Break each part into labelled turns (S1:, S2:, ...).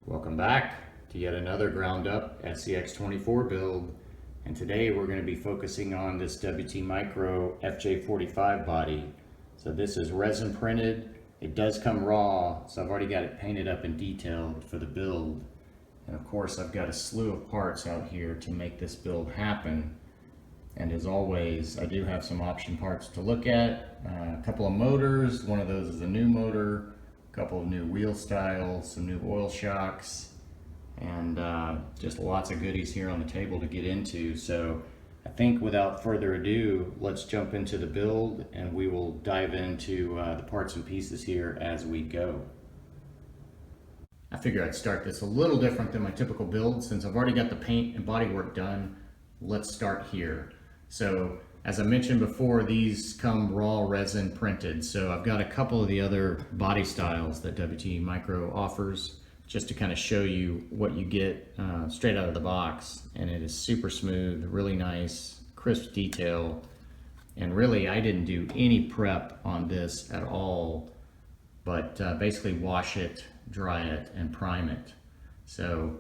S1: Welcome back to yet another ground up SCX24 build, and today we're going to be focusing on this WTMicro FJ45 body. So this is resin printed. It does come raw, so I've already got it painted up and detailed for the build. And of course I've got a slew of parts out here to make this build happen. And as always, I do have some option parts to look at. A couple of motors. One of those is a new motor. A couple of new wheel styles, some new oil shocks, and just lots of goodies here on the table to get into. So I think without further ado, let's jump into the build and we will dive into the parts and pieces here as we go. I figure I'd start this a little different than my typical build. Since I've already got the paint and body work done, let's start here. So as I mentioned before, these come raw resin printed. So I've got a couple of the other body styles that WTMicro offers just to kind of show you what you get straight out of the box. And it is super smooth, really nice, crisp detail. And really, I didn't do any prep on this at all, but basically wash it, dry it, and prime it. So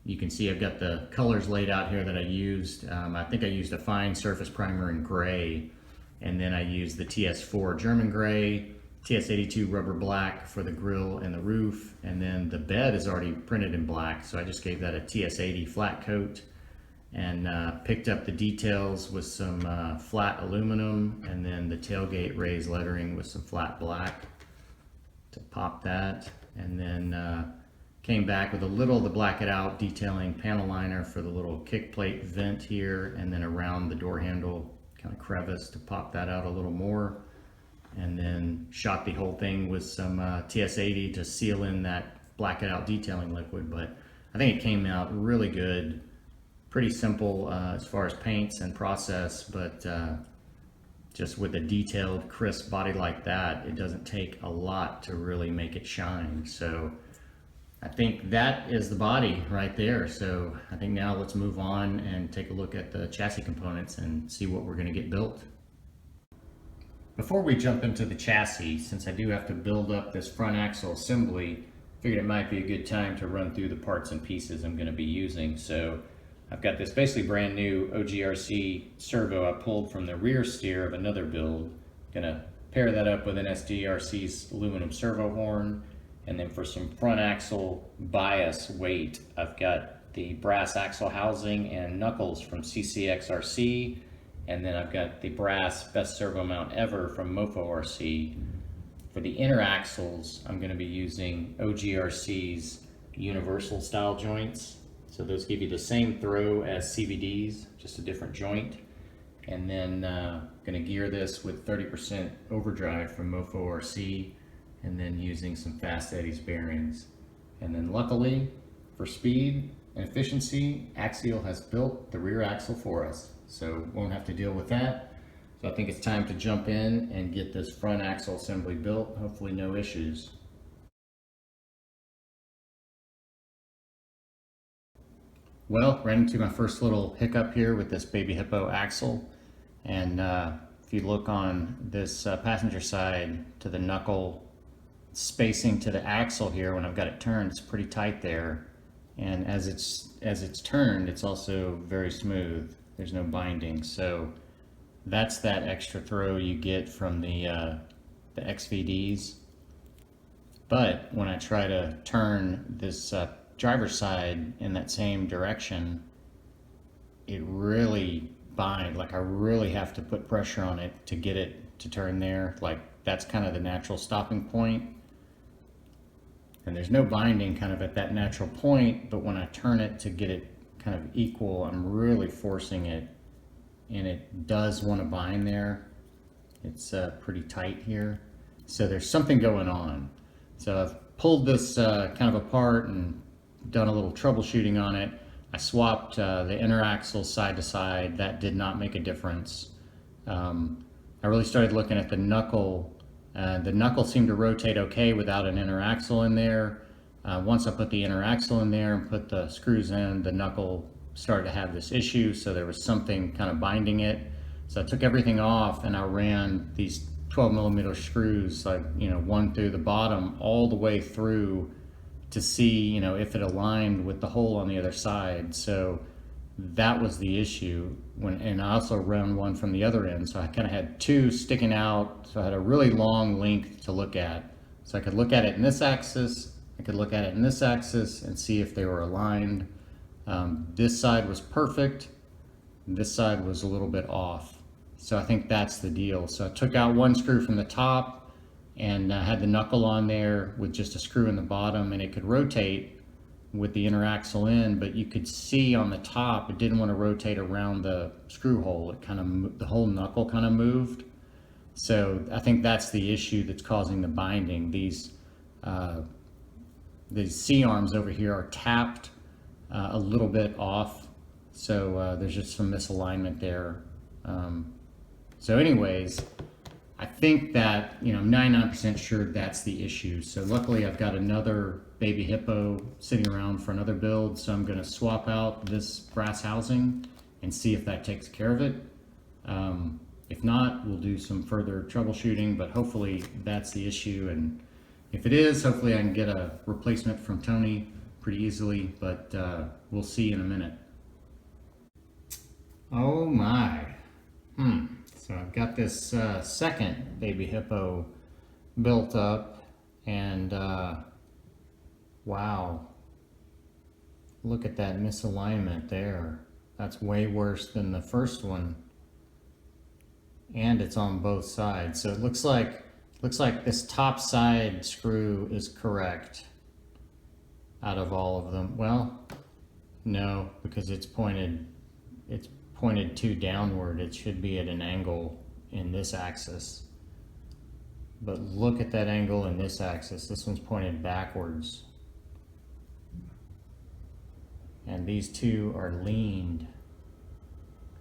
S1: you can see I've got the colors laid out here that I used. I think I used a fine surface primer in gray, and then I used the TS4 German gray, TS82 rubber black for the grille and the roof, and then the bed is already printed in black, so I just gave that a TS80 flat coat, and picked up the details with some flat aluminum, and then the tailgate raised lettering with some flat black to pop that, and then came back with a little of the Black It Out detailing panel liner for the little kick plate vent here, and then around the door handle kind of crevice to pop that out a little more, and then shot the whole thing with some TS80 to seal in that Black It Out detailing liquid. But I think it came out really good, pretty simple as far as paints and process, but just with a detailed crisp body like that, it doesn't take a lot to really make it shine. So I think that is the body right there. So I think now let's move on and take a look at the chassis components and see what we're going to get built. Before we jump into the chassis, since I do have to build up this front axle assembly, I figured it might be a good time to run through the parts and pieces I'm going to be using. So I've got this basically brand new Ogrc servo I pulled from the rear steer of another build. Gonna pair that up with an Nsdrc's aluminum servo horn. And then for some front axle bias weight, I've got the brass axle housing and knuckles from CCXRC. And then I've got the brass best servo mount ever from Mofo RC. For the inner axles, I'm going to be using Ogrc's universal style joints. So those give you the same throw as CVDs, just a different joint. And then going to gear this with 30% overdrive from Mofo RC, and then using some fast eddies bearings. And then luckily, for speed and efficiency, Axial has built the rear axle for us, so won't have to deal with that. So I think it's time to jump in and get this front axle assembly built, hopefully no issues. Well, ran into my first little hiccup here with this Baby Hippo axle, and if you look on this passenger side to the knuckle spacing to the axle here, when I've got it turned, it's pretty tight there, and as it's turned, it's also very smooth. There's no binding, so that's that extra throw you get from the XVDs. But when I try to turn this driver's side in that same direction, it really binds. Like I really have to put pressure on it to get it to turn there. Like that's kind of the natural stopping point. And there's no binding kind of at that natural point, but when I turn it to get it kind of equal, I'm really forcing it, and it does want to bind there. It's pretty tight here. So there's something going on. So I've pulled this kind of apart and done a little troubleshooting on it. I swapped the inner axles side to side. That did not make a difference. I really started looking at the knuckle. The knuckle seemed to rotate okay without an inner axle in there. Once I put the inner axle in there and put the screws in, the knuckle started to have this issue, so there was something kind of binding it. So I took everything off and I ran these 12mm screws, like, you know, one through the bottom all the way through to see, you know, if it aligned with the hole on the other side. So that was the issue. And I also ran one from the other end, so I kind of had two sticking out, so I had a really long length to look at. So I could look at it in this axis, I could look at it in this axis and see if they were aligned. This side was perfect, this side was a little bit off. So I think that's the deal. So I took out one screw from the top and had the knuckle on there with just a screw in the bottom, and it could rotate with the inner axle in, but you could see on the top it didn't want to rotate around the screw hole. It kind of, the whole knuckle kind of moved. So I think that's the issue that's causing the binding. These C-arms over here are tapped a little bit off, so there's just some misalignment there. So anyways, I think that, you know, I'm 99% sure that's the issue. So luckily I've got another baby hippo sitting around for another build, so I'm going to swap out this brass housing and see if that takes care of it. If not, we'll do some further troubleshooting, but hopefully that's the issue. And if it is, hopefully I can get a replacement from Tony pretty easily, but we'll see in a minute. Oh my. So I've got this second baby hippo built up, and wow, look at that misalignment there. That's way worse than the first one, and it's on both sides. So it looks like this top side screw is correct out of all of them. Well, no, because it's pointed to downward. It should be at an angle in this axis, but look at that angle in this axis. This one's pointed backwards, and these two are leaned.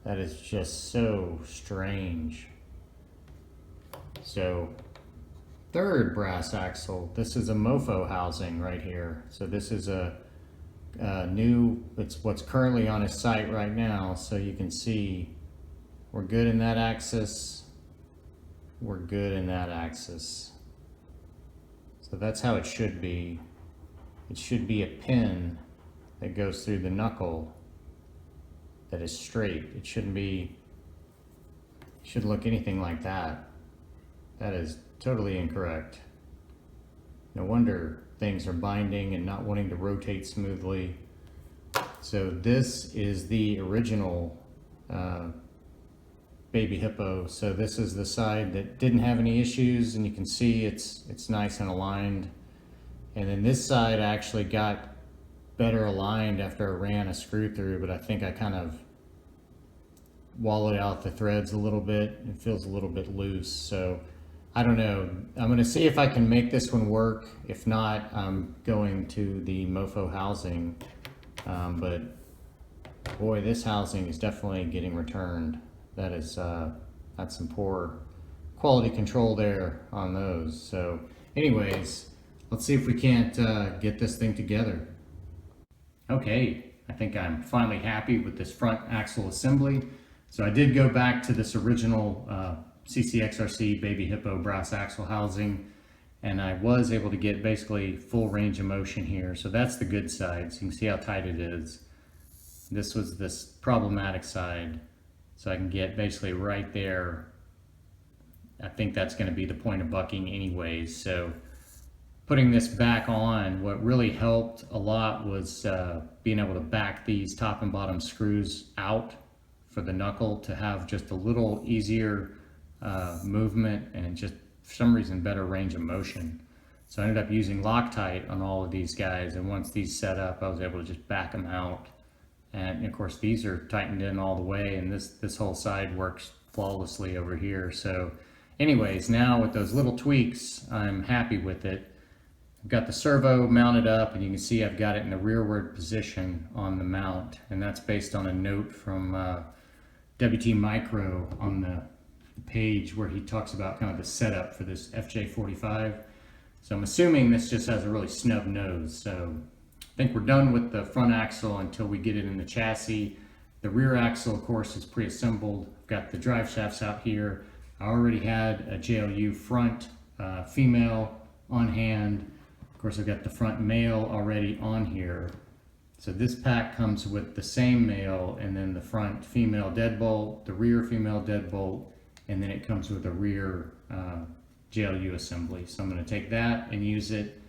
S1: That is just so strange. So third brass axle, this is a Mofo housing right here. So this is a new, it's what's currently on his site right now. So you can see we're good in that axis, we're good in that axis. So that's how it should be. It should be a pin that goes through the knuckle that is straight. It shouldn't be, shouldn't look anything like that. That is totally incorrect. No wonder things are binding and not wanting to rotate smoothly. So this is the original baby hippo. So this is the side that didn't have any issues, and you can see it's nice and aligned. And then this side actually got better aligned after I ran a screw through, but I think I kind of wallowed out the threads a little bit. It feels a little bit loose, so I don't know. I'm going to see if I can make this one work. If not, I'm going to the Mofo housing. But boy, this housing is definitely getting returned. That is that's some poor quality control there on those. So anyways, let's see if we can't get this thing together. Okay, I think I'm finally happy with this front axle assembly. So I did go back to this original CCXRC baby hippo brass axle housing, and I was able to get basically full range of motion here. So that's the good side. So you can see how tight it is. This was this problematic side. So I can get basically right there. I think that's going to be the point of bucking anyways. So putting this back on, what really helped a lot was being able to back these top and bottom screws out for the knuckle to have just a little easier movement and just for some reason better range of motion. So I ended up using Loctite on all of these guys, and once these set up I was able to just back them out. And of course these are tightened in all the way, and this whole side works flawlessly over here. So anyways, now with those little tweaks I'm happy with it. I've got the servo mounted up, and you can see I've got it in the rearward position on the mount, and that's based on a note from WTMicro on the page where he talks about kind of the setup for this FJ45. So I'm assuming this just has a really snub nose. So I think we're done with the front axle until we get it in the chassis. The rear axle, of course, is pre-assembled. I've got the drive shafts out here. I already had a JLU front female on hand. Of course, I've got the front male already on here. So this pack comes with the same male and then the front female deadbolt, the rear female deadbolt, and then it comes with a rear JLU assembly. So I'm going to take that and use it.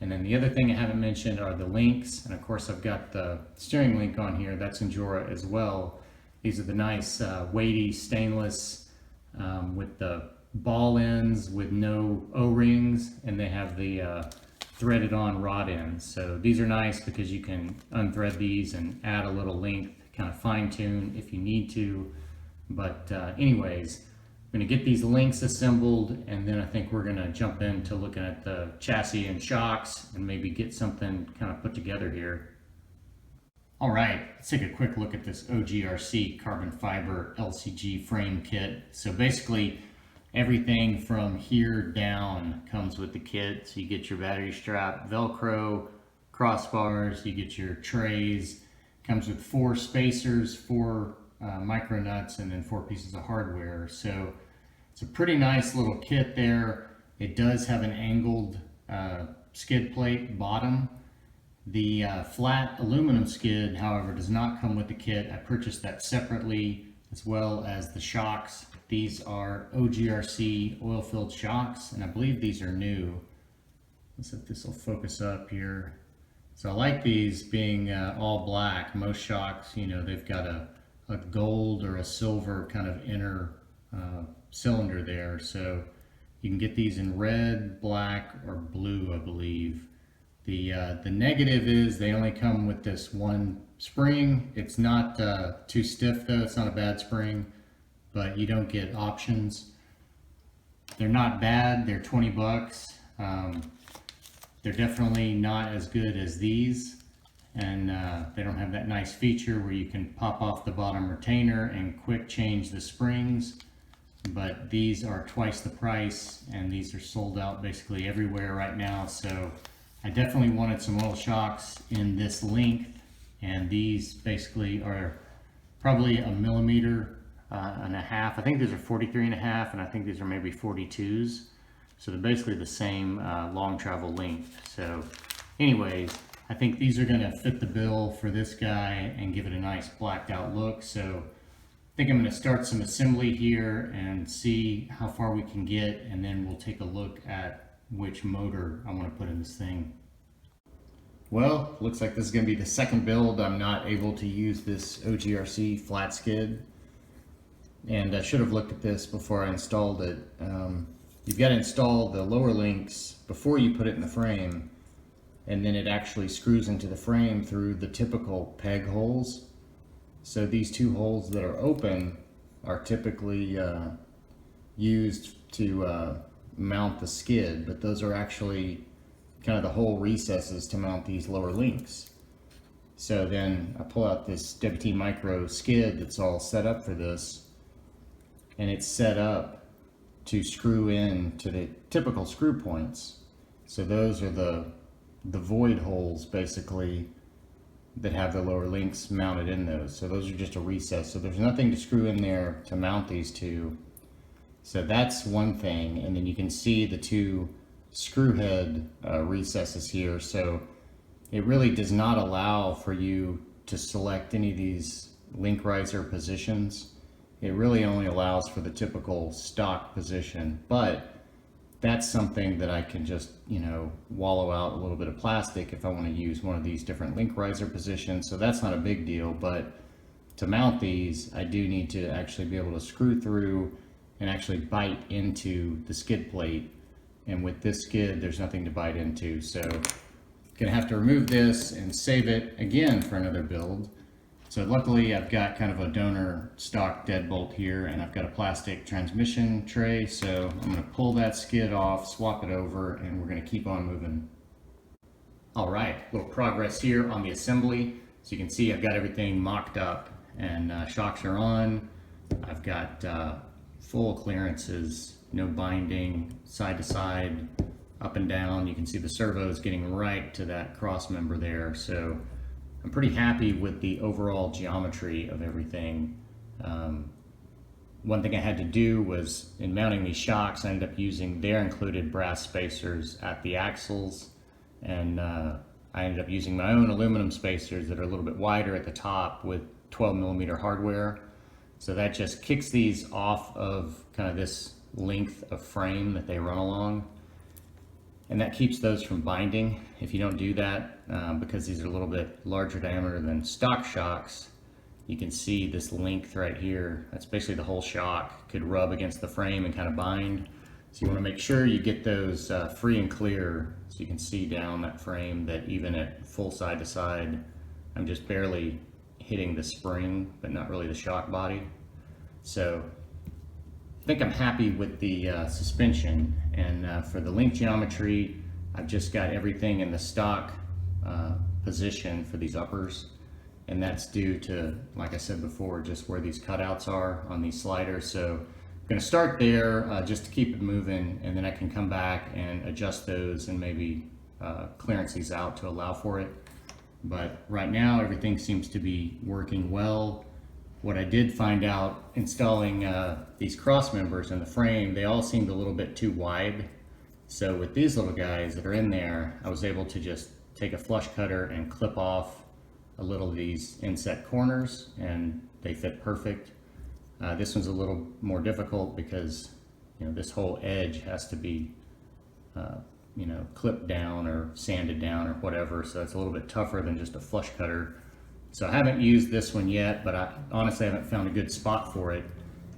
S1: And then the other thing I haven't mentioned are the links. And of course I've got the steering link on here. That's Nsdrc as well. These are the nice weighty stainless with the ball ends with no O-rings, and they have the threaded on rod ends. So these are nice because you can unthread these and add a little length, kind of fine tune if you need to. But anyways, I'm going to get these links assembled, and then I think we're going to jump into looking at the chassis and shocks and maybe get something kind of put together here. All right, let's take a quick look at this Ogrc carbon fiber LCG frame kit. So basically everything from here down comes with the kit. So you get your battery strap, Velcro, crossbars, you get your trays, comes with 4 spacers, 4 micro nuts, and then 4 pieces of hardware. So it's a pretty nice little kit there. It does have an angled skid plate bottom. The flat aluminum skid, however, does not come with the kit. I purchased that separately, as well as the shocks. These are Ogrc oil-filled shocks, and I believe these are new. Let's see if this will focus up here. So I like these being all black. Most shocks, you know, they've got a gold or a silver kind of inner cylinder there. So you can get these in red, black, or blue, I believe. The negative is they only come with this one spring. It's not too stiff though, it's not a bad spring, but you don't get options. They're not bad, they're 20 bucks. They're definitely not as good as these, and they don't have that nice feature where you can pop off the bottom retainer and quick change the springs. But these are twice the price, and these are sold out basically everywhere right now. So I definitely wanted some oil shocks in this length, and these basically are probably 1.5 millimeters. I think these are 43.5, and I think these are maybe 42s. So they're basically the same long travel length. So anyways, I think these are gonna fit the bill for this guy and give it a nice blacked out look. So I think I'm gonna start some assembly here and see how far we can get, and then we'll take a look at which motor I want to put in this thing. Well, looks like this is going to be the second build. I'm not able to use this Ogrc flat skid, and I should have looked at this before I installed it. You've got to install the lower links before you put it in the frame, and then it actually screws into the frame through the typical peg holes. So these 2 holes that are open are typically used to mount the skid, but those are actually kind of the hole recesses to mount these lower links. So then I pull out this WTMicro skid that's all set up for this, and it's set up to screw in to the typical screw points. So those are the void holes basically that have the lower links mounted in those. So those are just a recess. So there's nothing to screw in there to mount these 2. So that's one thing, and then you can see the 2 screw head recesses here. So it really does not allow for you to select any of these link riser positions. It really only allows for the typical stock position, but that's something that I can just, you know, wallow out a little bit of plastic if I want to use one of these different link riser positions. So that's not a big deal, but to mount these, I do need to actually be able to screw through and actually bite into the skid plate. And with this skid, there's nothing to bite into. So gonna have to remove this and save it again for another build. So luckily I've got kind of a donor stock deadbolt here, and I've got a plastic transmission tray. So I'm gonna pull that skid off, swap it over, and we're gonna keep on moving. All right, little progress here on the assembly. So you can see I've got everything mocked up, and shocks are on. I've got full clearances, no binding, side to side, up and down. You can see the servo is getting right to that cross member there. So I'm pretty happy with the overall geometry of everything. One thing I had to do was, in mounting these shocks, I ended up using their included brass spacers at the axles. and I ended up using my own aluminum spacers that are a little bit wider at the top with 12mm hardware. So that just kicks these off of kind of this length of frame that they run along, and that keeps those from binding. If you don't do that, because these are a little bit larger diameter than stock shocks, you can see this length right here. That's basically the whole shock could rub against the frame and kind of bind. So you want to make sure you get those free and clear, so you can see down that frame that even at full side to side, I'm just barely hitting the spring, but not really the shock body. So I think I'm happy with the suspension, and for the link geometry, I've just got everything in the stock position for these uppers, and that's due to, like I said before, just where these cutouts are on these sliders. So I'm going to start there just to keep it moving, and then I can come back and adjust those and maybe clearance these out to allow for it. But right now everything seems to be working well. What I did find out installing these cross members in the frame, they all seemed a little bit too wide. So with these little guys that are in there, I was able to just take a flush cutter and clip off a little of these inset corners, and they fit perfect. This one's a little more difficult because, you know, this whole edge has to be you know, clipped down or sanded down or whatever, so it's a little bit tougher than just a flush cutter. So I haven't used this one yet, but I honestly haven't found a good spot for it.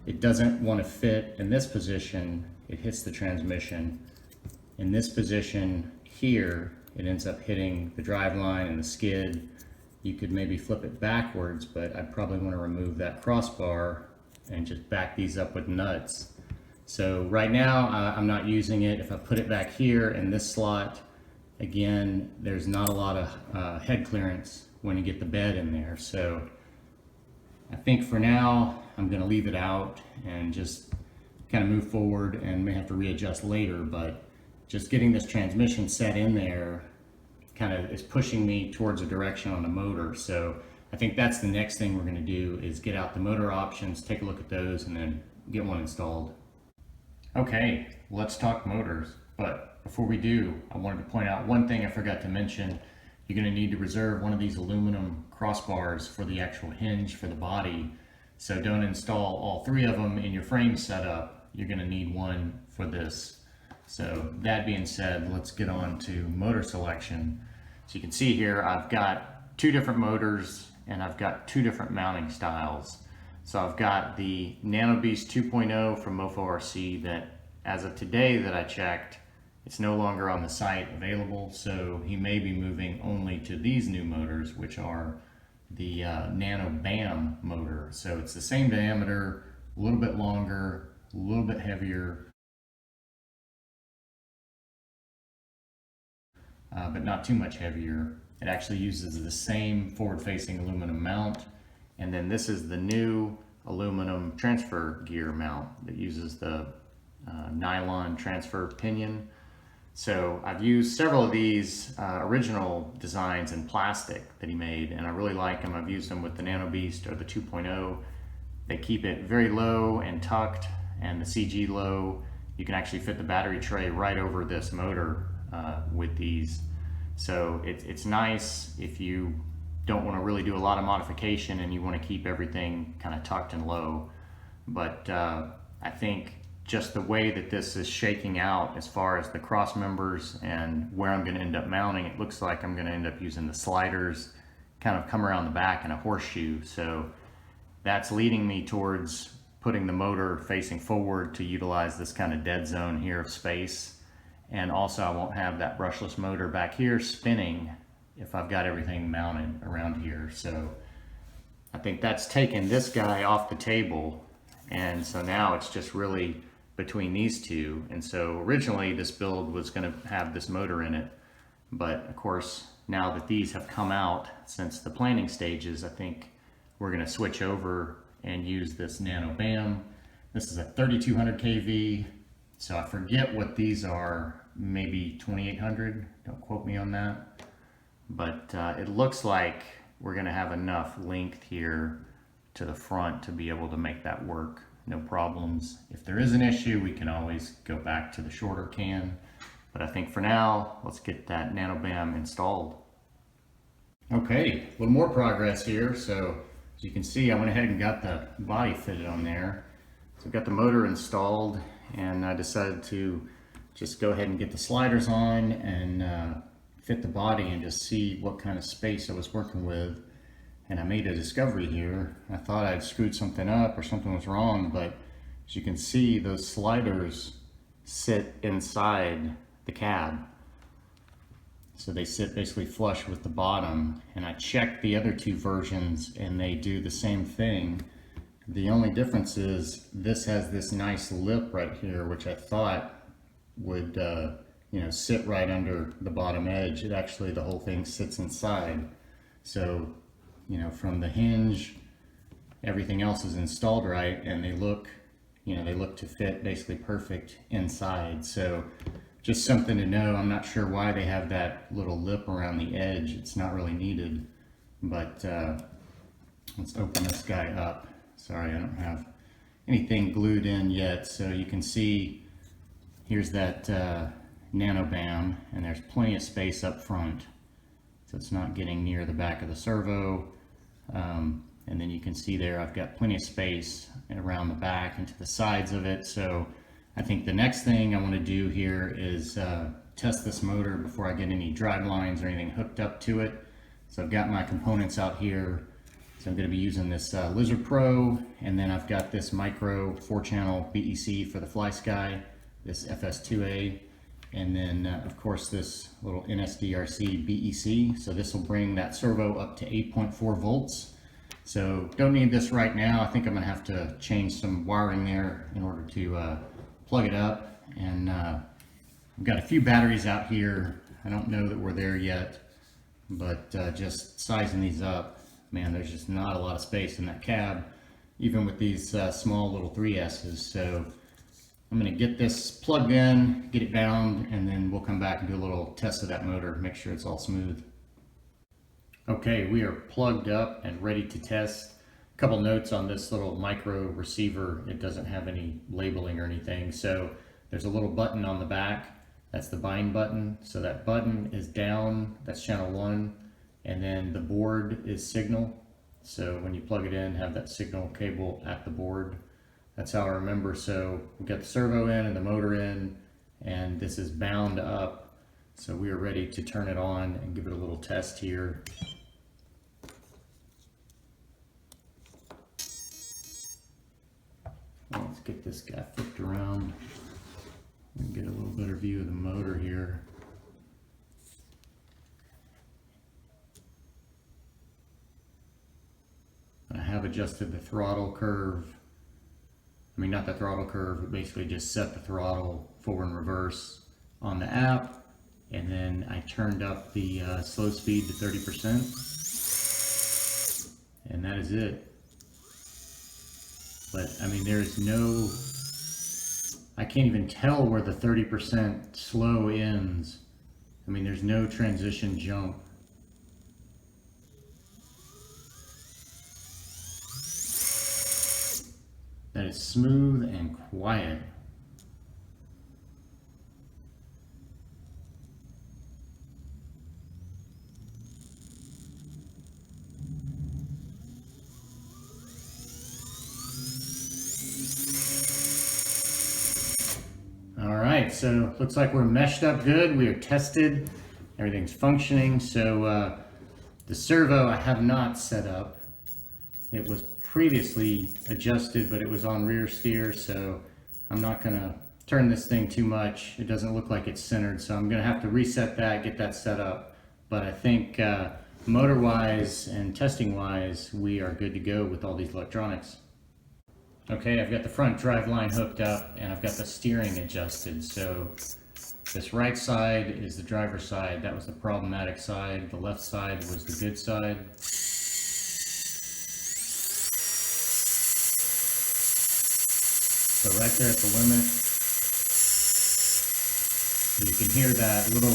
S1: It doesn't want to fit in this position. It hits the transmission. In this position here, it ends up hitting the drive line and the skid. You could maybe flip it backwards, but I'd probably want to remove that crossbar and just back these up with nuts. So right now I'm not using it. If I put it back here in this slot, again, there's not a lot of head clearance when you get the bed in there. So I think for now I'm going to leave it out and just kind of move forward, and may have to readjust later, but just getting this transmission set in there kind of is pushing me towards a direction on the motor. So I think that's the next thing we're going to do, is get out the motor options, take a look at those, and then get one installed. Okay, let's talk motors. But before we do, I wanted to point out one thing I forgot to mention. You're going to need to reserve one of these aluminum crossbars for the actual hinge for the body. So don't install all three of them in your frame setup. You're going to need one for this. So that being said, let's get on to motor selection. So you can see here I've got two different motors, and I've got two different mounting styles. So I've got the Nano Beast 2.0 from Mofo RC that, as of today that I checked, it's no longer on the site available. So he may be moving only to these new motors, which are the Nano Bam motor. So it's the same diameter, a little bit longer, a little bit heavier, but not too much heavier. It actually uses the same forward-facing aluminum mount. And then this is the new aluminum transfer gear mount that uses the nylon transfer pinion. So I've used several of these original designs in plastic that he made, and I really like them. I've used them with the Nano Beast or the 2.0. They keep it very low and tucked, and the CG low. You can actually fit the battery tray right over this motor with these. So it's nice if you don't want to really do a lot of modification and you want to keep everything kind of tucked and low. But I think just the way that this is shaking out as far as the cross members and where I'm going to end up mounting, it looks like I'm going to end up using the sliders kind of come around the back in a horseshoe. So that's leading me towards putting the motor facing forward to utilize this kind of dead zone here of space. And also I won't have that brushless motor back here spinning if I've got everything mounted around here. So I think that's taken this guy off the table, and so now it's just really between these two. And so originally this build was going to have this motor in it, but of course now that these have come out since the planning stages, I think we're going to switch over and use this Nano Bam. This is a 3200 kV, so I forget what these are, maybe 2800, don't quote me on that. But it looks like we're going to have enough length here to the front to be able to make that work, no problems. If there is an issue, we can always go back to the shorter can. But I think for now, let's get that Nano Bam installed. Okay, a little more progress here. So as you can see, I went ahead and got the body fitted on there. So I've got the motor installed, and I decided to just go ahead and get the sliders on and fit the body and just see what kind of space I was working with. And I made a discovery here. I thought I'd screwed something up or something was wrong, but as you can see, those sliders sit inside the cab. So they sit basically flush with the bottom, and I checked the other two versions and they do the same thing. The only difference is this has this nice lip right here, which I thought would sit right under the bottom edge. It actually, the whole thing sits inside. So from the hinge, everything else is installed right, and they look to fit basically perfect inside. So just something to know. I'm not sure why they have that little lip around the edge. It's not really needed, but let's open this guy up. Sorry, I don't have anything glued in yet. So you can see here's that Nano Bam, and there's plenty of space up front. So it's not getting near the back of the servo. And then you can see there I've got plenty of space around the back and to the sides of it. So I think the next thing I want to do here is test this motor before I get any drive lines or anything hooked up to it. So I've got my components out here. So I'm going to be using this Lizard Pro, and then I've got this micro 4-channel BEC for the Fly Sky, this FS2A, and then of course this little Nsdrc BEC. So this will bring that servo up to 8.4 volts. So don't need this right now. I think I'm going to have to change some wiring there in order to plug it up. And we've got a few batteries out here. I don't know that we're there yet, but just sizing these up, man, there's just not a lot of space in that cab, even with these small little 3S's. So I'm going to get this plugged in, get it bound, and then we'll come back and do a little test of that motor, make sure it's all smooth. Okay, we are plugged up and ready to test. A couple notes on this little micro receiver. It doesn't have any labeling or anything. So there's a little button on the back. That's the bind button. So that button is down, that's channel 1. And then the board is signal. So when you plug it in, have that signal cable at the board. That's how I remember. So we've got the servo in and the motor in, and this is bound up. So we are ready to turn it on and give it a little test here. Let's get this guy flipped around and get a little better view of the motor here. I have adjusted the throttle curve. I mean, not the throttle curve, but basically just set the throttle forward and reverse on the app. And then I turned up the slow speed to 30%. And that is it. But I mean, there's no, I can't even tell where the 30% slow ends. I mean, there's no transition jump. That is smooth and quiet. Alright, so looks like we're meshed up good. We are tested. Everything's functioning. So the servo I have not set up. It was previously adjusted, but it was on rear steer, so I'm not going to turn this thing too much. It doesn't look like it's centered, so I'm going to have to reset that, get that set up. But I think motor-wise and testing-wise, we are good to go with all these electronics. Okay, I've got the front drive line hooked up and I've got the steering adjusted. So this right side is the driver's side. That was the problematic side. The left side was the good side. So right there at the limit, you can hear that little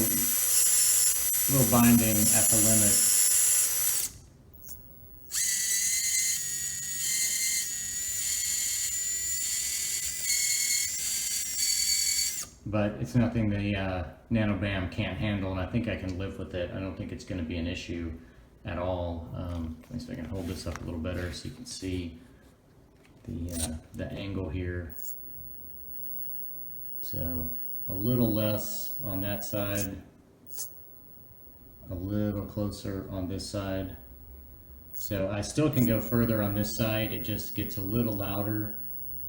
S1: binding at the limit. but it's nothing the Nano Bam can't handle, and I think I can live with it. I don't think it's going to be an issue at all. At least I can hold this up a little better so you can see the angle here. So a little less on that side, a little closer on this side. So I still can go further on this side. It just gets a little louder,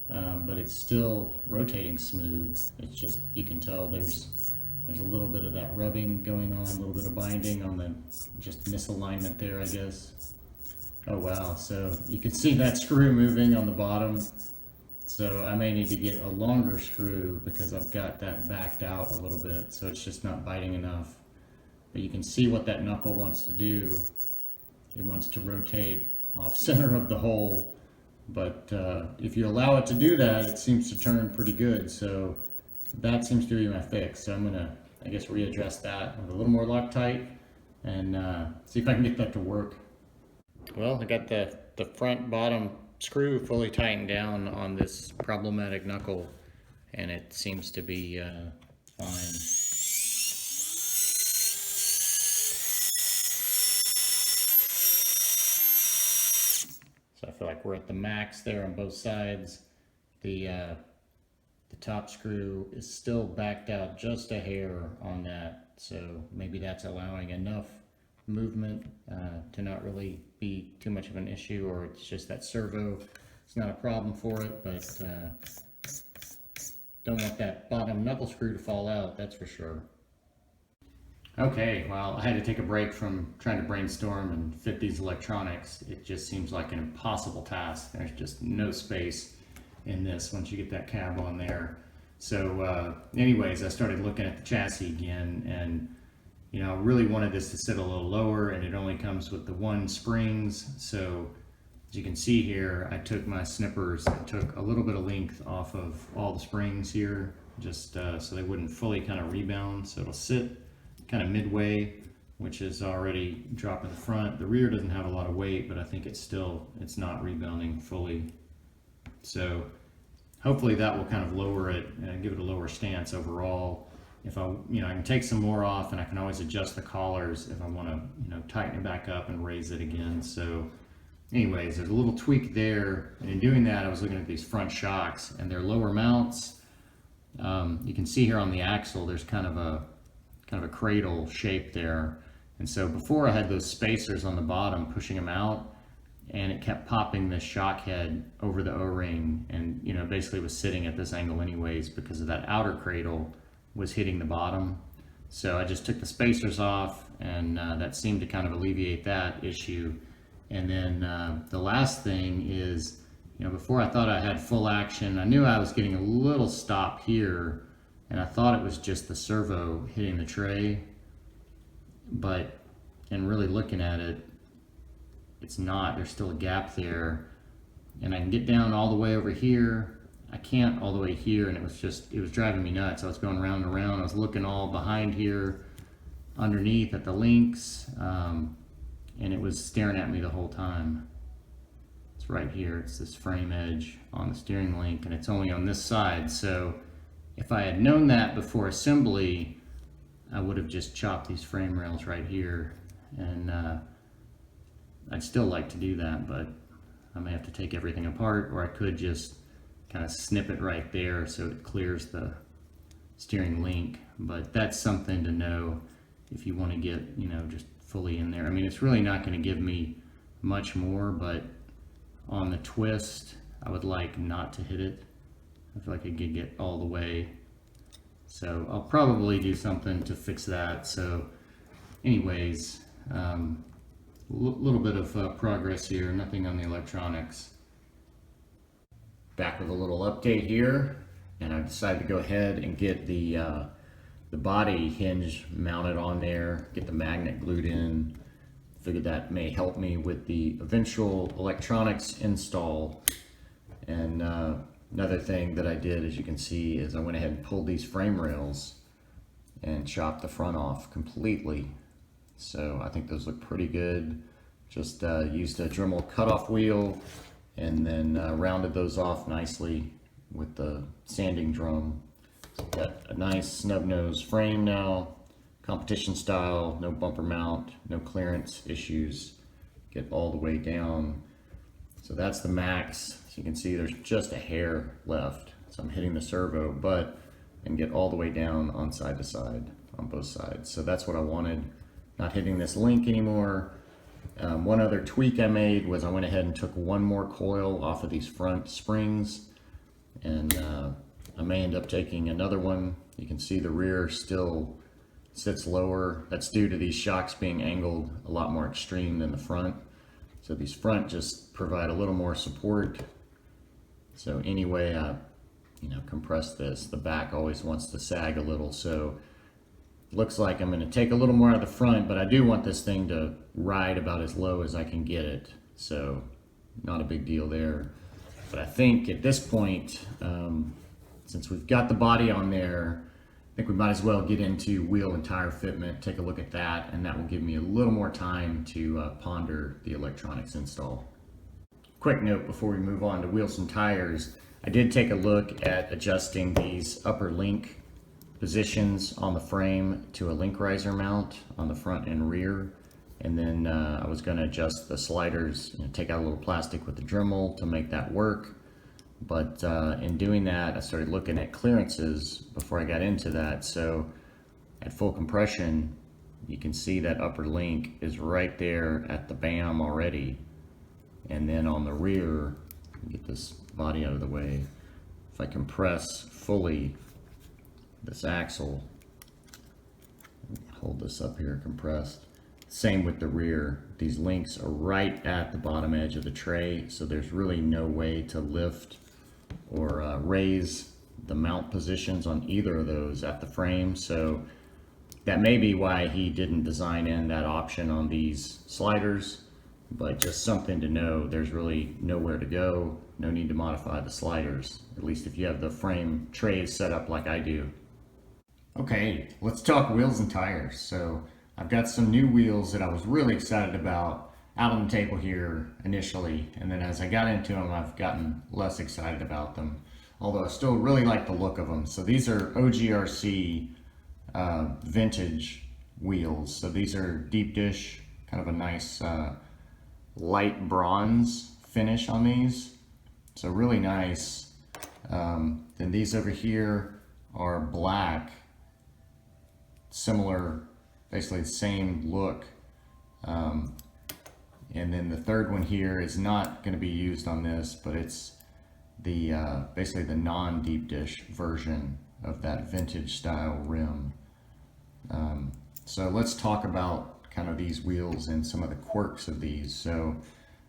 S1: but it's still rotating smooth. It's just, you can tell there's a little bit of that rubbing going on, a little bit of binding on the just misalignment there, I guess. Oh wow, so you can see that screw moving on the bottom. So I may need to get a longer screw because I've got that backed out a little bit, so it's just not biting enough. But you can see what that knuckle wants to do. It wants to rotate off center of the hole, but if you allow it to do that, it seems to turn pretty good. So that seems to be my fix. So I'm gonna, I guess, readjust that with a little more Loctite and see if I can get that to work. Well, I got the front bottom screw fully tightened down on this problematic knuckle, and it seems to be fine. So I feel like we're at the max there on both sides. The top screw is still backed out just a hair on that, so maybe that's allowing enough movement to not really be too much of an issue, or it's just that servo. It's not a problem for it, but don't want that bottom knuckle screw to fall out, that's for sure. Okay, well, I had to take a break from trying to brainstorm and fit these electronics. It just seems like an impossible task. There's just no space in this once you get that cab on there. So anyways, I started looking at the chassis again, and you know, I really wanted this to sit a little lower, and it only comes with the 1 springs. So as you can see here, I took my snippers and took a little bit of length off of all the springs here, just so they wouldn't fully kind of rebound. So it'll sit kind of midway, which is already dropping the front. The rear doesn't have a lot of weight, but I think it's not rebounding fully. So hopefully that will kind of lower it and give it a lower stance overall. If I can take some more off, and I can always adjust the collars if I want to, tighten it back up and raise it again. So anyways, there's a little tweak there. And in doing that, I was looking at these front shocks and their lower mounts. You can see here on the axle, there's kind of a cradle shape there. And so before I had those spacers on the bottom pushing them out, and it kept popping this shock head over the O-ring, and basically was sitting at this angle anyways because of that outer cradle was hitting the bottom. So I just took the spacers off, and that seemed to kind of alleviate that issue. And then the last thing is, before I thought I had full action, I knew I was getting a little stop here, and I thought it was just the servo hitting the tray, but in really looking at it, it's not. There's still a gap there, and I can get down all the way over here. I can't all the way here, and it was driving me nuts. I was going round and around. I was looking all behind here, underneath at the links, and it was staring at me the whole time. It's right here. It's this frame edge on the steering link, and it's only on this side. So if I had known that before assembly, I would have just chopped these frame rails right here, and I'd still like to do that, but I may have to take everything apart, or I could just kind of snip it right there so it clears the steering link. But that's something to know if you want to get, just fully in there. I mean, it's really not going to give me much more, but on the twist, I would like not to hit it. I feel like I could get all the way. So I'll probably do something to fix that. So anyways, little bit of progress here, nothing on the electronics. Back with a little update here, and I've decided to go ahead and get the body hinge mounted on there, get the magnet glued in. Figured that may help me with the eventual electronics install. And another thing that I did, as you can see, is I went ahead and pulled these frame rails and chopped the front off completely. So I think those look pretty good. Just used a Dremel cutoff wheel and then rounded those off nicely with the sanding drum. Got a nice snub nose frame now, competition style, no bumper mount, no clearance issues, get all the way down. So that's the max. So you can see there's just a hair left. So I'm hitting the servo, but and get all the way down on side to side on both sides. So that's what I wanted. Not hitting this link anymore. One other tweak I made was I went ahead and took one more coil off of these front springs, and I may end up taking another one. You can see the rear still sits lower. That's due to these shocks being angled a lot more extreme than the front. So these front just provide a little more support. So anyway, I compress this. The back always wants to sag a little, so looks like I'm going to take a little more out of the front, but I do want this thing to ride about as low as I can get it. So not a big deal there. But I think at this point, since we've got the body on there, I think we might as well get into wheel and tire fitment, take a look at that, and that will give me a little more time to ponder the electronics install. Quick note before we move on to wheels and tires, I did take a look at adjusting these upper link positions on the frame to a link riser mount on the front and rear, and then I was going to adjust the sliders, take out a little plastic with the Dremel to make that work. But in doing that, I started looking at clearances before I got into that. So at full compression, you can see that upper link is right there at the BAM already. And then on the rear, get this body out of the way. If I compress fully this axle, hold this up here compressed. Same with the rear. These links are right at the bottom edge of the tray, so there's really no way to lift or raise the mount positions on either of those at the frame. So that may be why he didn't design in that option on these sliders, but just something to know. There's really nowhere to go. No need to modify the sliders, at least if you have the frame trays set up like I do. Okay, let's talk wheels and tires. So I've got some new wheels that I was really excited about out on the table here initially, and then as I got into them, I've gotten less excited about them, although I still really like the look of them. So these are Ogrc vintage wheels. So these are deep dish, kind of a nice light bronze finish on these. So really nice. Then these over here are black, similar, basically the same look. And then the third one here is not going to be used on this, but it's the basically the non-deep dish version of that vintage style rim. So let's talk about kind of these wheels and some of the quirks of these. So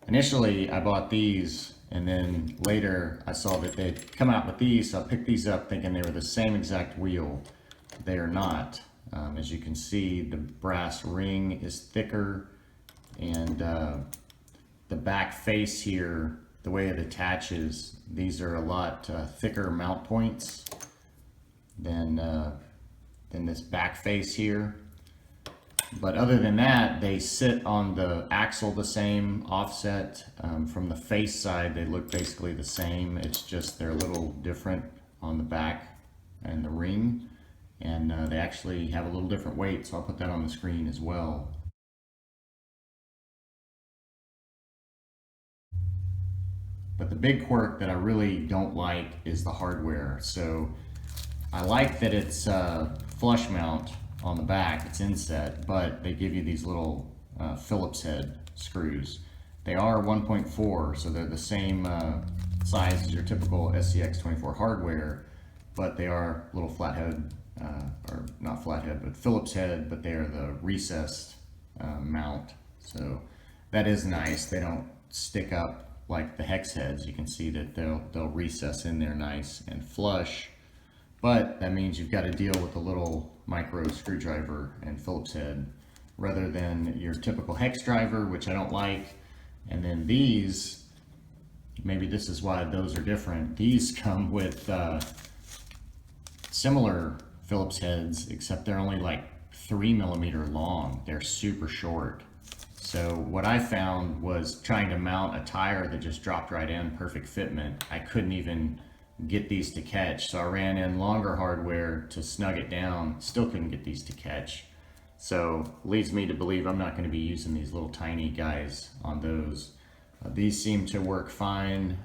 S1: initially I bought these, and then later I saw that they'd come out with these, so I picked these up thinking they were the same exact wheel. They are not. As you can see, the brass ring is thicker, and the back face here, the way it attaches, these are a lot thicker mount points than this back face here. But other than that, they sit on the axle the same offset. From the face side, they look basically the same. It's just they're a little different on the back and the ring, and they actually have a little different weight, so I'll put that on the screen as well. But the big quirk that I really don't like is the hardware. So I like that it's flush mount on the back, it's inset, but they give you these little Phillips head screws. They are 1.4, so they're the same size as your typical SCX24 hardware, but they are little flathead, or not flathead, but Phillips head, but they're the recessed mount. So that is nice. They don't stick up like the hex heads. You can see that they'll recess in there nice and flush, but that means you've got to deal with a little micro screwdriver and Phillips head rather than your typical hex driver, which I don't like. And then these, maybe this is why those are different. These come with similar Phillips heads, except they're only like 3 millimeter long. They're super short. So what I found was trying to mount a tire that just dropped right in, perfect fitment. I couldn't even get these to catch. So I ran in longer hardware to snug it down, still couldn't get these to catch. So leads me to believe I'm not going to be using these little tiny guys on those. These seem to work fine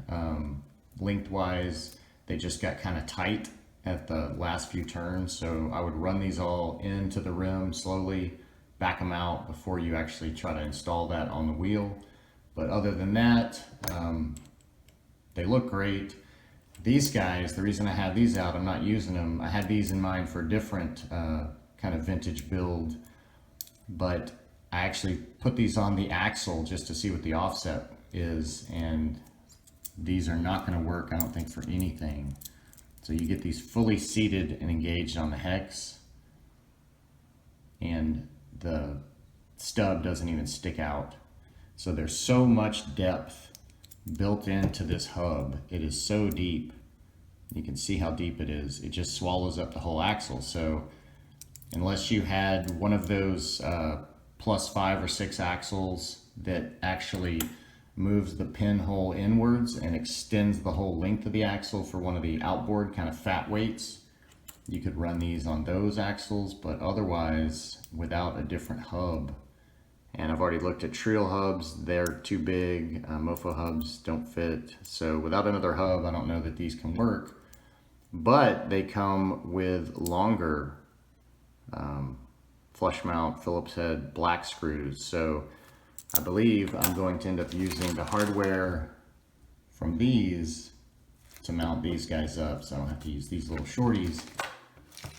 S1: lengthwise. They just got kind of tight at the last few turns, so I would run these all into the rim slowly, back them out before you actually try to install that on the wheel. But other than that, they look great. These guys, the reason I have these out, I'm not using them. I had these in mind for a different kind of vintage build, but I actually put these on the axle just to see what the offset is, and these are not going to work, I don't think, for anything. So you get these fully seated and engaged on the hex, and the stub doesn't even stick out. So there's so much depth built into this hub. It is so deep. You can see how deep it is. It just swallows up the whole axle. So unless you had one of those plus 5 or 6 axles that actually moves the pinhole inwards and extends the whole length of the axle for one of the outboard kind of fat weights, you could run these on those axles, but otherwise without a different hub. And I've already looked at Trio hubs, they're too big, Mofo hubs don't fit. So without another hub, I don't know that these can work, but they come with longer flush mount Phillips head black screws. So I believe I'm going to end up using the hardware from these to mount these guys up, so I don't have to use these little shorties.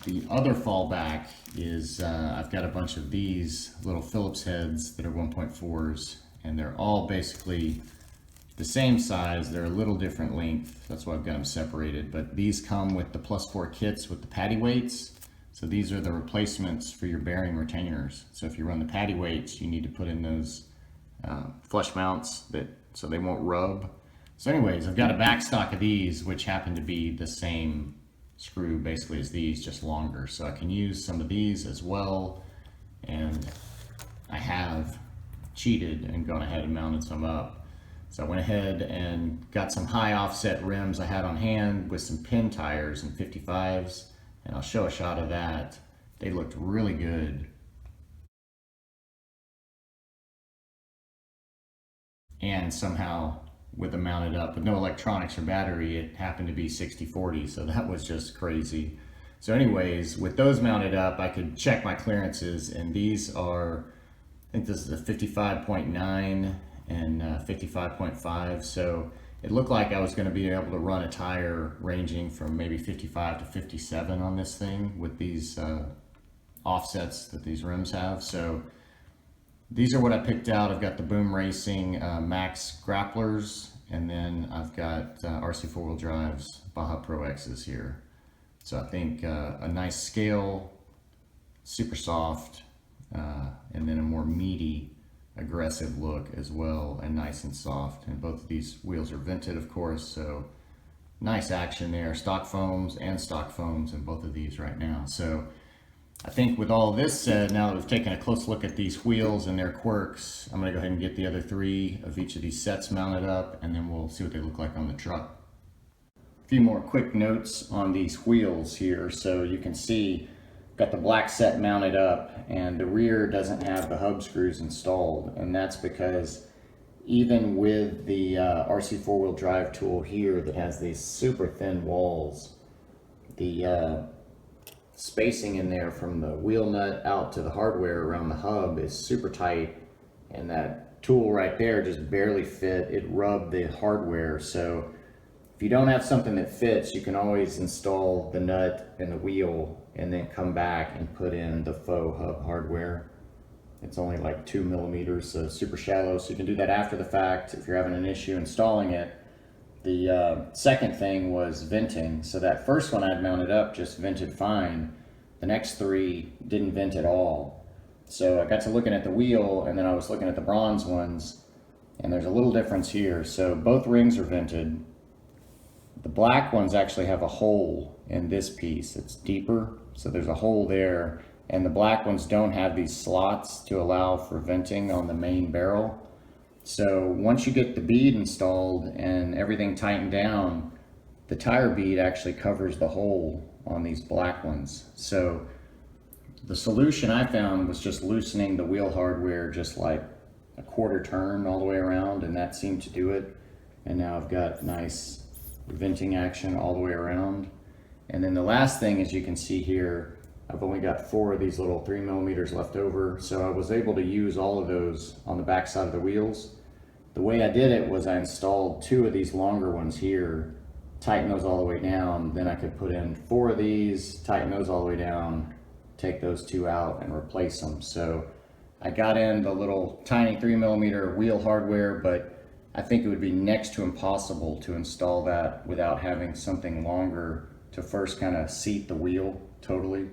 S1: The other fallback is I've got a bunch of these little Phillips heads that are 1.4s, and they're all basically the same size. They're a little different length, that's why I've got them separated, but these come with the +4 kits with the patty weights. So these are the replacements for your bearing retainers. So if you run the patty weights, you need to put in those flush mounts so they won't rub. So anyways, I've got a back stock of these, which happen to be the same screw basically as these, just longer. So I can use some of these as well. And I have cheated and gone ahead and mounted some up. So I went ahead and got some high offset rims I had on hand with some pin tires and 55s. And I'll show a shot of that. They looked really good. And somehow with them mounted up with no electronics or battery, it happened to be 60/40, so that was just crazy. So anyways, with those mounted up, I could check my clearances, and these are, I think this is a 55.9 and 55.5, so it looked like I was going to be able to run a tire ranging from maybe 55 to 57 on this thing with these offsets that these rims have. So these are what I picked out. I've got the Boom Racing Max grapplers, and then I've got RC 4-wheel drives Baja Pro X's here. So I think a nice scale, super soft, and then a more meaty, aggressive look as well, and nice and soft. And both of these wheels are vented, of course, so nice action there. Stock foams and stock foams in both of these right now. So I think with all this said, now that we've taken a close look at these wheels and their quirks, I'm going to go ahead and get the other 3 of each of these sets mounted up, and then we'll see what they look like on the truck. A few more quick notes on these wheels here. So you can see, got the black set mounted up, and the rear doesn't have the hub screws installed, and that's because even with the RC 4-wheel drive tool here that has these super thin walls, the spacing in there from the wheel nut out to the hardware around the hub is super tight, and that tool right there just barely fit. It rubbed the hardware. So if you don't have something that fits, you can always install the nut and the wheel and then come back and put in the faux hub hardware. It's only like 2 millimeters, so super shallow, so you can do that after the fact if you're having an issue installing it. The second thing was venting. So that first one I'd mounted up just vented fine. The next 3 didn't vent at all. So I got to looking at the wheel, and then I was looking at the bronze ones, and there's a little difference here. So both rings are vented. The black ones actually have a hole in this piece. It's deeper, so there's a hole there. And the black ones don't have these slots to allow for venting on the main barrel. So once you get the bead installed and everything tightened down, the tire bead actually covers the hole on these black ones. So the solution I found was just loosening the wheel hardware just like a quarter turn all the way around, and that seemed to do it. And now I've got nice venting action all the way around. And then the last thing, as you can see here, I've only got 4 of these little 3mm left over, so I was able to use all of those on the back side of the wheels. The way I did it was I installed 2 of these longer ones here, tighten those all the way down, then I could put in 4 of these, tighten those all the way down, take those 2 out and replace them. So I got in the little tiny 3mm wheel hardware, but I think it would be next to impossible to install that without having something longer to first kind of seat the wheel totally.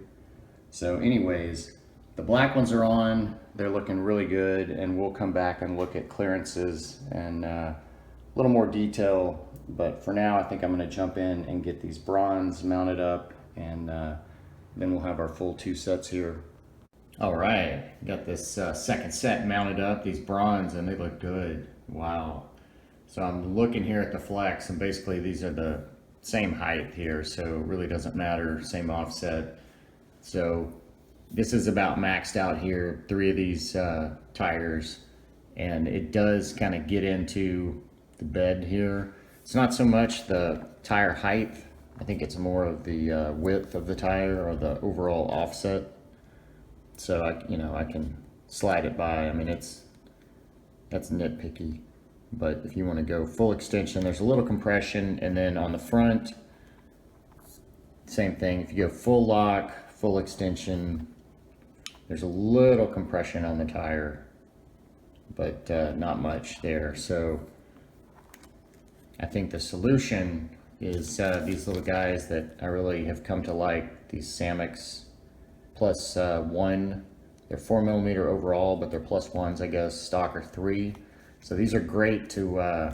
S1: So anyways, the black ones are on, they're looking really good, and we'll come back and look at clearances and a little more detail. But for now, I think I'm going to jump in and get these bronze mounted up, and then we'll have our full 2 sets here. All right, got this second set mounted up, these bronze, and they look good. Wow. So I'm looking here at the flex, and basically these are the same height here, so it really doesn't matter, same offset. So this is about maxed out here, 3 of these tires, and it does kind of get into the bed here. It's not so much the tire height, I think it's more of the width of the tire or the overall offset. So I can slide it by. I mean, that's nitpicky, but if you want to go full extension, there's a little compression, and then on the front, same thing. If you go full lock, full extension, there's a little compression on the tire, but not much there. So I think the solution is these little guys that I really have come to like, these Samix plus 1. They're 4mm overall, but they're plus 1s, I guess. Stock are 3. So these are great to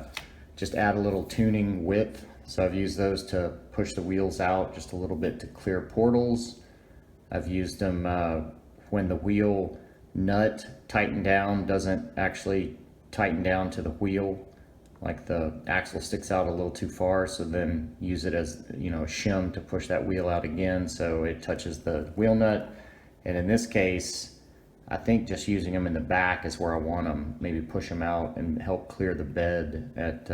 S1: just add a little tuning width. So I've used those to push the wheels out just a little bit to clear portals. I've used them when the wheel nut tightened down doesn't actually tighten down to the wheel, like the axle sticks out a little too far, so then use it as a shim to push that wheel out again so it touches the wheel nut. And in this case, I think just using them in the back is where I want them. Maybe push them out and help clear the bed at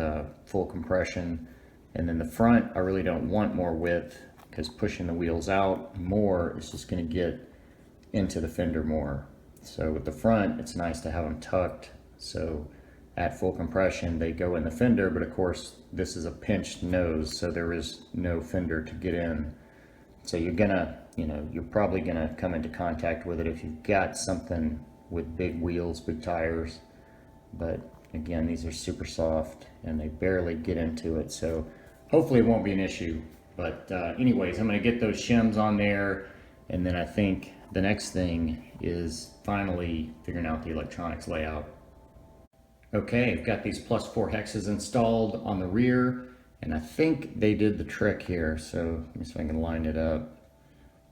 S1: full compression. And then the front, I really don't want more width, because pushing the wheels out more is just going to get into the fender more. So with the front, it's nice to have them tucked, so at full compression they go in the fender, but of course this is a pinched nose, so there is no fender to get in. So you're probably gonna come into contact with it if you've got something with big wheels, big tires. But again, these are super soft and they barely get into it, so hopefully it won't be an issue. But anyways, I'm gonna get those shims on there, and then I think the next thing is finally figuring out the electronics layout. Okay, I've got these +4 hexes installed on the rear, and I think they did the trick here. So let me see if I can line it up.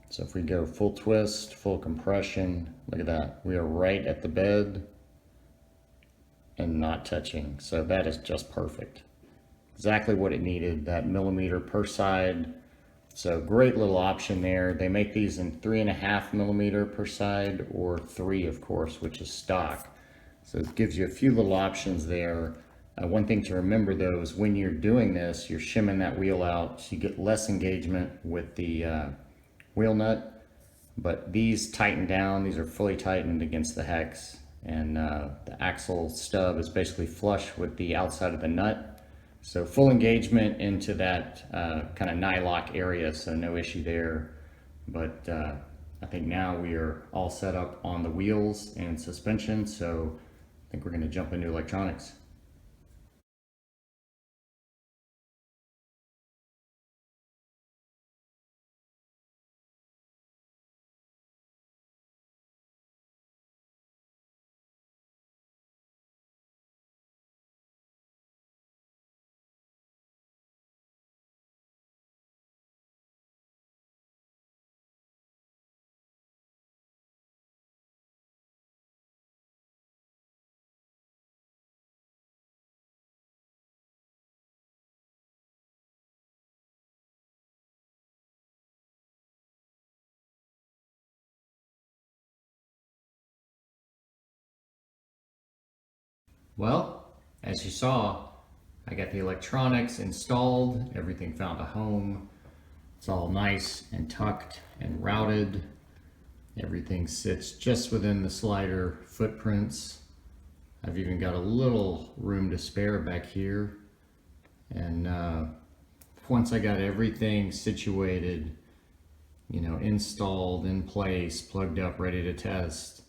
S1: So if we go full twist, full compression, look at that. We are right at the bed and not touching. So that is just perfect. Exactly what it needed, that millimeter per side. So great little option there. They make these in 3.5mm per side, or 3, of course, which is stock. So it gives you a few little options there. One thing to remember though is when you're doing this, you're shimming that wheel out so you get less engagement with the wheel nut. But these tighten down, these are fully tightened against the hex, and the axle stub is basically flush with the outside of the nut. So full engagement into that kind of nylock area, so no issue there. But I think now we are all set up on the wheels and suspension, so I think we're going to jump into electronics. Well, as you saw, I got the electronics installed, everything found a home. It's all nice and tucked and routed. Everything sits just within the slider footprints. I've even got a little room to spare back here. And once I got everything situated, you know, installed, in place, plugged up, ready to test,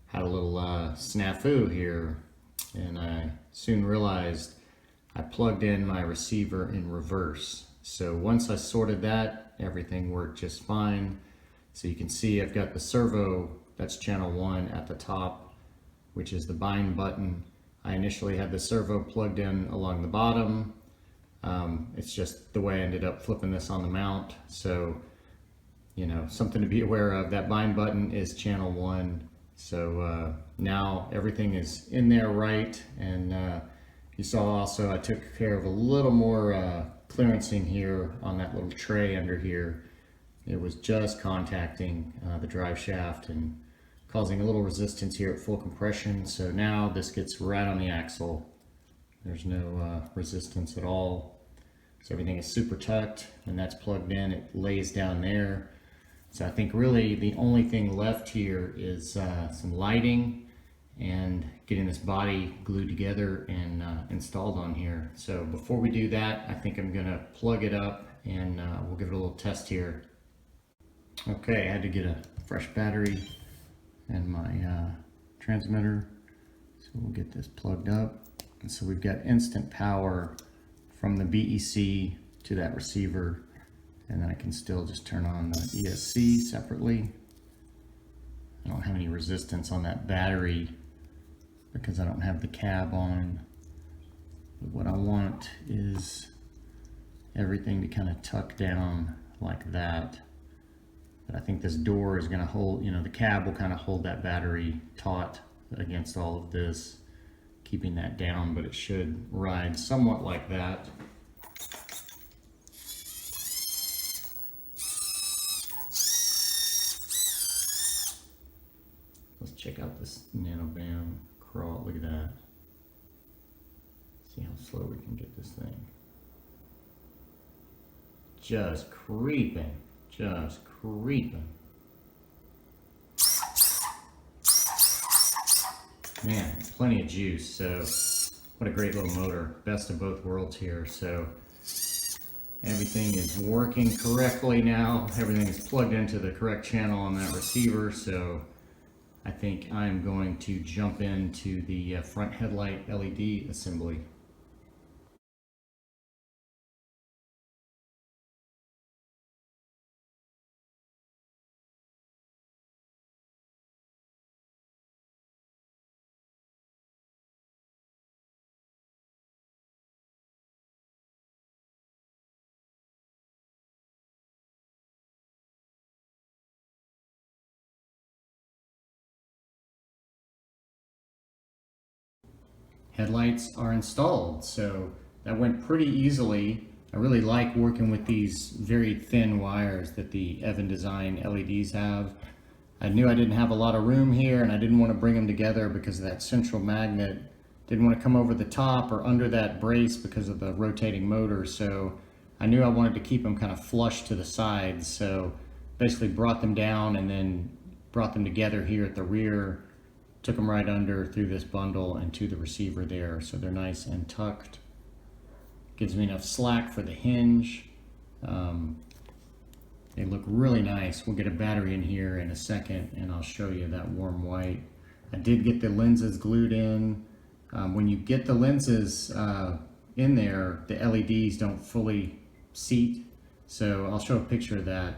S1: had a little snafu here. And I soon realized I plugged in my receiver in reverse. So once I sorted that, everything worked just fine. So you can see I've got the servo, that's channel 1 at the top, which is the bind button. I initially had the servo plugged in along the bottom. It's just the way I ended up flipping this on the mount. So, you know, something to be aware of, that bind button is channel 1. So now everything is in there right, and you saw also I took care of a little more clearancing here on that little tray under here. It was just contacting the drive shaft and causing a little resistance here at full compression. So now this gets right on the axle. There's no resistance at all. So everything is super tucked, and that's plugged in. It lays down there. So I think really the only thing left here is some lighting and getting this body glued together and installed on here. So before we do that, I think I'm gonna plug it up and we'll give it a little test here. Okay, I had to get a fresh battery and my transmitter. So we'll get this plugged up. And so we've got instant power from the BEC to that receiver. And then I can still just turn on the ESC separately. I don't have any resistance on that battery because I don't have the cab on. But what I want is everything to kind of tuck down like that. But I think this door is going to hold, you know, the cab will kind of hold that battery taut against all of this, keeping that down, but it should ride somewhat like that. Let's check out this Nano Bam crawl. Look at that. See how slow we can get this thing. Just creeping. Just creeping. Man, plenty of juice. So what a great little motor. Best of both worlds here. So everything is working correctly now. Everything is plugged into the correct channel on that receiver. So I think I'm going to jump into the front headlight LED assembly. Headlights are installed, so that went pretty easily. I really like working with these very thin wires that the Evan Design LEDs have. I knew I didn't have a lot of room here, and I didn't want to bring them together because of that central magnet. Didn't want to come over the top or under that brace because of the rotating motor, so I knew I wanted to keep them kind of flush to the sides. So basically brought them down and then brought them together here at the rear. Took them right under through this bundle and to the receiver there, so they're nice and tucked. Gives me enough slack for the hinge. They look really nice. We'll get a battery in here in a second and I'll show you that warm white. I did get the lenses glued in. When you get the lenses in there, the LEDs don't fully seat, so I'll show a picture of that.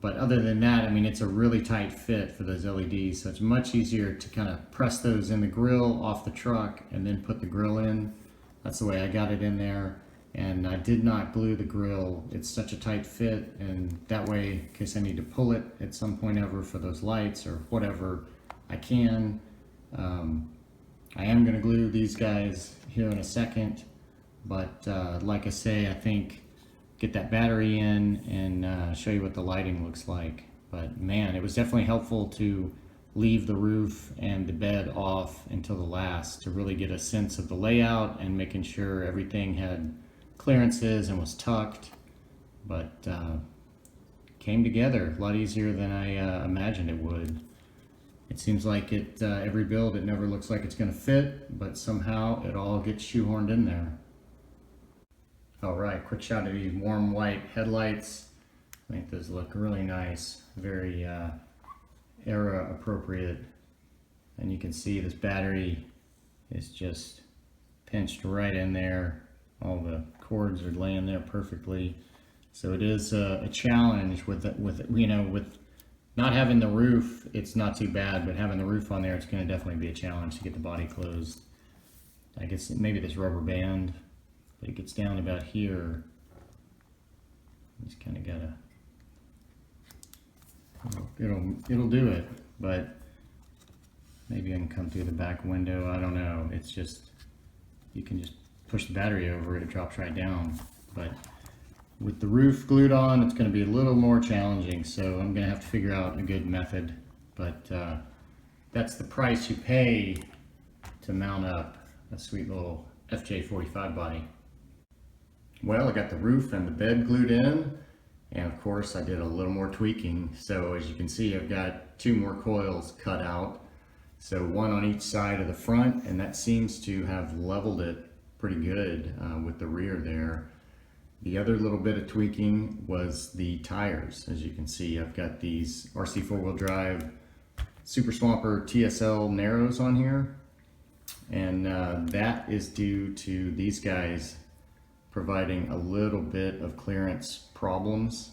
S1: But other than that, I mean, it's a really tight fit for those LEDs, so it's much easier to kind of press those in the grill off the truck and then put the grill in. That's the way I got it in there, and I did not glue the grill. It's such a tight fit, and that way, in case I need to pull it at some point ever for those lights or whatever, I can. I am going to glue these guys here in a second, but like I say, I think get that battery in and show you what the lighting looks like. But man, it was definitely helpful to leave the roof and the bed off until the last to really get a sense of the layout and making sure everything had clearances and was tucked. But came together a lot easier than I imagined it would. It seems like every build, it never looks like it's going to fit, but somehow it all gets shoehorned in there. Alright, quick shot of these warm white headlights. I think those look really nice, very era appropriate. And you can see this battery is just pinched right in there. All the cords are laying there perfectly. So it is a challenge with not having the roof. It's not too bad, but having the roof on there, it's going to definitely be a challenge to get the body closed. I guess maybe this rubber band, but it gets down about here. Just kind of gotta. It'll do it, but maybe I can come through the back window. I don't know. It's just, you can just push the battery over it. It drops right down, but with the roof glued on, it's going to be a little more challenging, so I'm going to have to figure out a good method. But that's the price you pay to mount up a sweet little FJ45 body. Well, I got the roof and the bed glued in, and of course I did a little more tweaking. So as you can see, I've got 2 more coils cut out. So 1 on each side of the front, and that seems to have leveled it pretty good with the rear there. The other little bit of tweaking was the tires. As you can see, I've got these RC 4-wheel drive Super Swamper TSL Narrows on here, and that is due to these guys providing a little bit of clearance problems.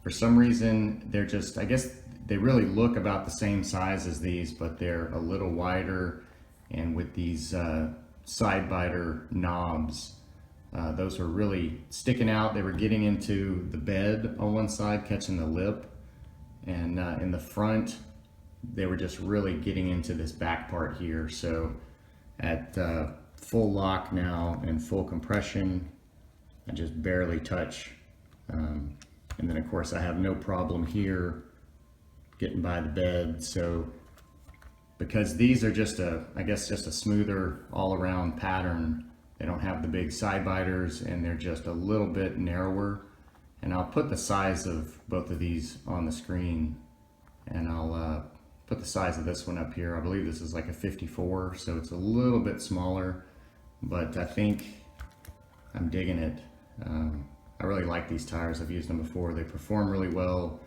S1: For some reason, they're just, I guess they really look about the same size as these, but they're a little wider, and with these side biter knobs, those were really sticking out. They were getting into the bed on one side, catching the lip, and in the front, they were just really getting into this back part here. So at full lock now and full compression, I just barely touch. And then of course I have no problem here getting by the bed. So because these are just I guess just a smoother all around pattern, they don't have the big side biters, and they're just a little bit narrower. And I'll put the size of both of these on the screen, and I'll put the size of this one up here. I believe this is like a 54, so it's a little bit smaller, but I think I'm digging it. I really like these tires. I've used them before. They perform really well,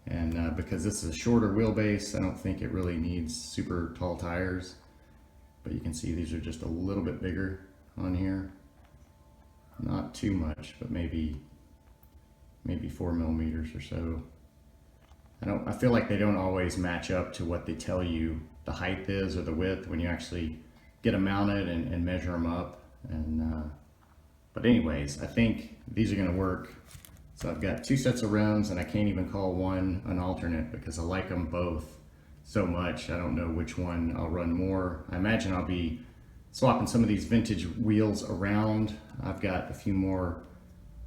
S1: and because this is a shorter wheelbase, I don't think it really needs super tall tires. But you can see these are just a little bit bigger on here. Not too much, but maybe 4 millimeters or so. I feel like they don't always match up to what they tell you the height is or the width when you actually get them mounted and measure them up. And but anyways, I think these are going to work. So I've got 2 sets of rims, and I can't even call one an alternate because I like them both so much. I don't know which one I'll run more. I imagine I'll be swapping some of these vintage wheels around. I've got a few more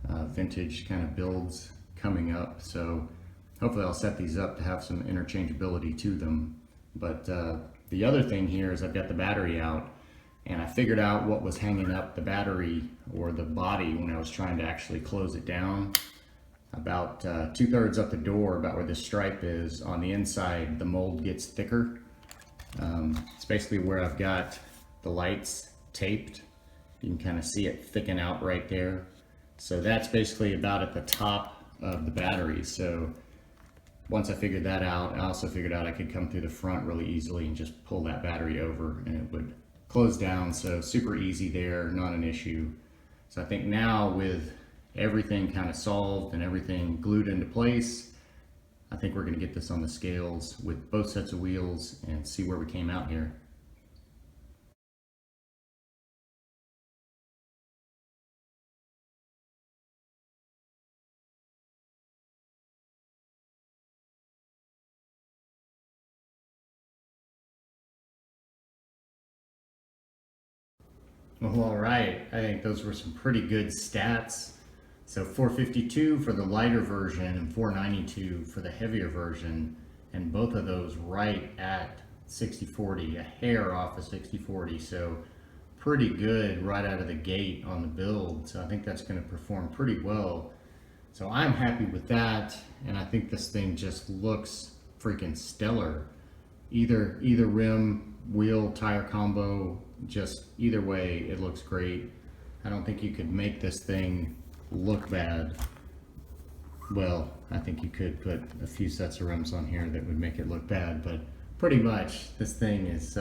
S1: vintage kind of builds coming up, so hopefully I'll set these up to have some interchangeability to them. But the other thing here is I've got the battery out, and I figured out what was hanging up the battery or the body when I was trying to actually close it down. About 2/3 up the door, about where this stripe is on the inside, the mold gets thicker. It's basically where I've got the lights taped. You can kind of see it thicken out right there. So that's basically about at the top of the battery. So once I figured that out, I also figured out I could come through the front really easily and just pull that battery over and it would close down. So super easy there, not an issue. So I think now with everything kind of solved and everything glued into place, I think we're going to get this on the scales with both sets of wheels and see where we came out here. Well, all right, I think those were some pretty good stats. So 452 for the lighter version and 492 for the heavier version. and both of those right at 60/40, a hair off of 60/40. So pretty good right out of the gate on the build. So I think that's going to perform pretty well. So I'm happy with that, and I think this thing just looks freaking stellar. Either rim, wheel, tire combo, just either way, it looks great. I don't think you could make this thing look bad. Well, I think you could put a few sets of rims on here that would make it look bad, but pretty much this thing is,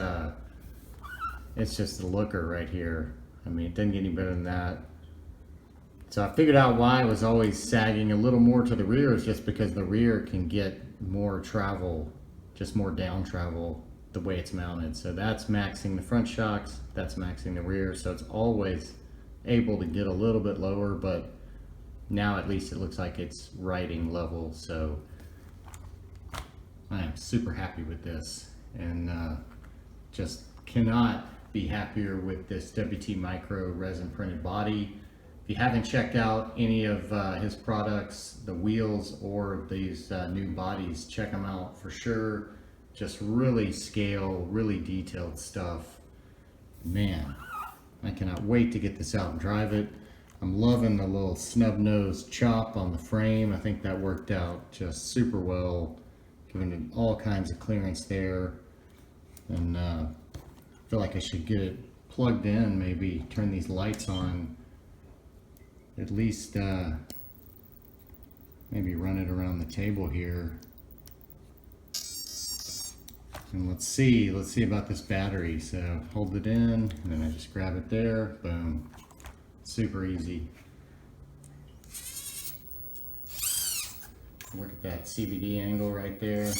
S1: it's just a looker right here. I mean, it doesn't get any better than that. So I figured out why it was always sagging a little more to the rear. Is just because the rear can get more travel, just more down travel the way it's mounted. So that's maxing the front shocks, that's maxing the rear. So it's always able to get a little bit lower, but now at least it looks like it's riding level. So I am super happy with this, and just cannot be happier with this WTMicro resin printed body. If you haven't checked out any of his products, the wheels or these new bodies, check them out for sure. Just really scale, really detailed stuff. Man, I cannot wait to get this out and drive it. I'm loving the little snub nose chop on the frame. I think that worked out just super well, giving it all kinds of clearance there. And I feel like I should get it plugged in, maybe turn these lights on, at least maybe run it around the table here. And let's see about this battery. So hold it in, and then I just grab it there, boom. Super easy. Look at that CVD angle right there.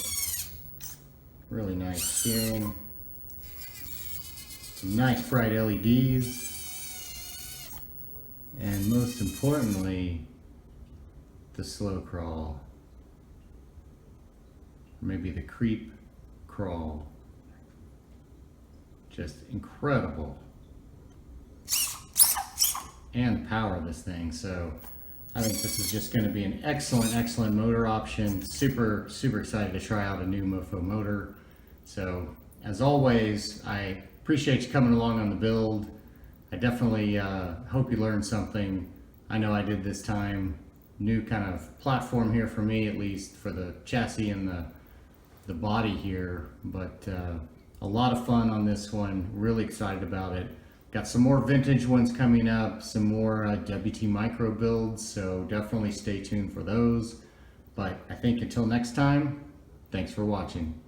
S1: Really nice steering. Some nice bright LEDs. And most importantly, the slow crawl. Or maybe the creep crawl. Just incredible. And the power of this thing. So I think this is just going to be an excellent motor option. Super excited to try out a new Mofo motor. So as always, I appreciate you coming along on the build. I definitely hope you learned something. I know I did this time. New kind of platform here for me, at least for the chassis and the body here, but a lot of fun on this one. Really excited about it. Got some more vintage ones coming up, some more WTMicro builds, so definitely stay tuned for those. But I think until next time, thanks for watching.